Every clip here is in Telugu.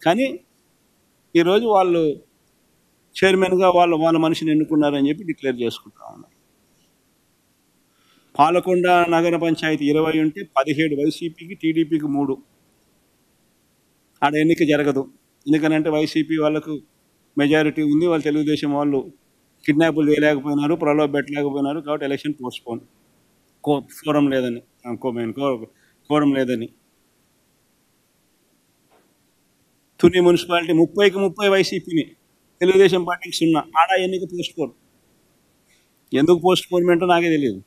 కానీ ఈరోజు వాళ్ళు చైర్మన్గా వాళ్ళ మనిషిని ఎన్నుకున్నారని చెప్పి డిక్లేర్ చేసుకుంటా ఉన్నారు. పాలకొండ నగర పంచాయతీ 20 ఉంటే 17 వైసీపీకి, టీడీపీకి 3. ఆడ ఎన్నిక జరగదు. ఎందుకనంటే వైసీపీ వాళ్ళకు మెజారిటీ ఉంది. వాళ్ళు తెలుగుదేశం వాళ్ళు కిడ్నాపులు చేయలేకపోయినారు, ప్రలోభ పెట్టలేకపోయినారు. కాబట్టి ఎలక్షన్ పోస్ట్పోన్. కోరం లేదని, కోరం లేదని. తుని మున్సిపాలిటీ 30కి 30 వైసీపీని, తెలుగుదేశం పార్టీకి 0. ఆడ ఎన్నిక పోస్ట్పోన్. ఎందుకు పోస్ట్పోన్మెంటో నాకే తెలియదు.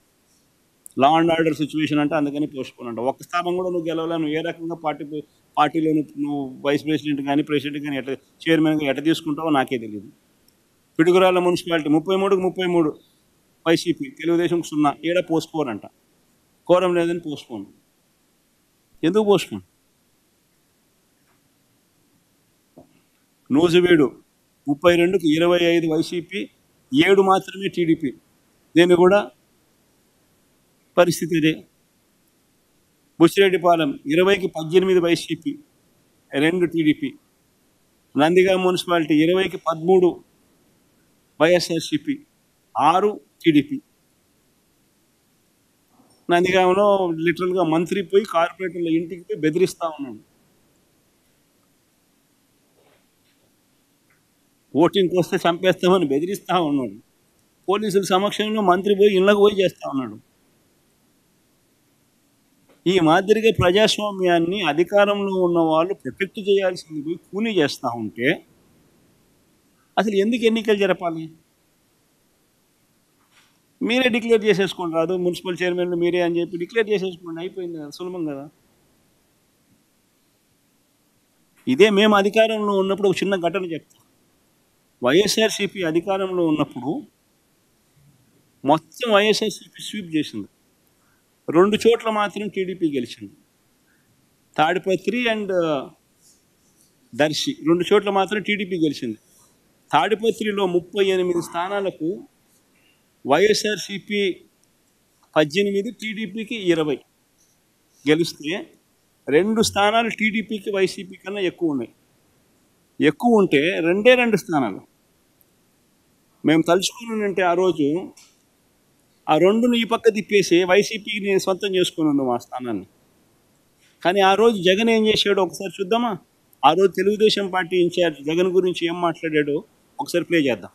లా అండ్ ఆర్డర్ సిచ్యువేషన్ అంటే అందుకని పోస్ట్పోన్ అంట. ఒక్క స్థానం కూడా నువ్వు గెలవలే. నువ్వు ఏ రకంగా పార్టీలో నువ్వు వైస్ ప్రెసిడెంట్ కానీ ప్రెసిడెంట్ కానీ ఎట్లా చైర్మన్గా ఎట్లా తీసుకుంటావో నాకే తెలియదు. పిడుగురాళ్ళ మున్సిపాలిటీ 33కి 33 వైసీపీ, తెలుగుదేశం 0. ఏడ పోస్ట్పోన్ అంట. కోరం లేదని పోస్ట్పోన్. ఎందుకు పోస్ట్పోన్? నూజివీడు 32కి 25 వైసీపీ, 7 మాత్రమే టీడీపీ. దీన్ని కూడా పరిస్థితి ఇదే. బుచ్చిరెడ్డిపాలెం 20కి 18 వైసీపీ, 2 టీడీపీ. నందిగామ మున్సిపాలిటీ 20కి 13 వైఎస్ఆర్సీపీ, 6 టీడీపీ. నందిగామలో లిటరల్గా మంత్రి పోయి కార్పొరేటర్ల ఇంటికి పోయి బెదిరిస్తూ ఉన్నాడు. ఓటింగ్కి వస్తే చంపేస్తామని బెదిరిస్తూ ఉన్నాడు. పోలీసుల సమక్షంలో మంత్రి పోయి ఇళ్ళకు పోయి చేస్తూ ఉన్నాడు. ఈ మాదిరిగా ప్రజాస్వామ్యాన్ని అధికారంలో ఉన్న వాళ్ళు ప్రొటెక్ట్ చేయాల్సింది పోయి కూనీ చేస్తూ ఉంటే అసలు ఎందుకు ఎన్నికలు జరపాలి? మీరే డిక్లేర్ చేసేసుకోండి, రాదు మున్సిపల్ చైర్మన్లు మీరే అని చెప్పి డిక్లేర్ చేసేసుకోండి, అయిపోయింది కదా, సులభం కదా. ఇదే మేము అధికారంలో ఉన్నప్పుడు ఒక చిన్న ఘటన చెప్తాం. వైఎస్ఆర్సీపీ అధికారంలో ఉన్నప్పుడు మొత్తం వైఎస్ఆర్సీపీ స్వీప్ చేసింది. 2 చోట్ల మాత్రం టీడీపీ గెలిచింది. తాడిపత్రి అండ్ దర్శి 2 చోట్ల మాత్రం టీడీపీ గెలిచింది. తాడిపత్రిలో 38 స్థానాలకు వైఎస్ఆర్సీపీ 18, టీడీపీకి 20 గెలిస్తే 2 స్థానాలు టీడీపీకి వైసీపీ కన్నా ఎక్కువ ఉన్నాయి. ఎక్కువ ఉంటే 2 స్థానాలు మేము తలుచుకుని ఉంటే ఆ రోజు ఆ 2ను ఈ పక్క తిప్పేసి వైసీపీని సొంతం చేసుకుని ఉన్నాం ఆ స్థానాన్ని. కానీ ఆ రోజు జగన్ ఏం చేశాడో ఒకసారి చూద్దామా? ఆ రోజు తెలుగుదేశం పార్టీ ఇన్ఛార్జ్ జగన్ గురించి ఏం మాట్లాడాడో ఒకసారి ప్లే చేద్దాం.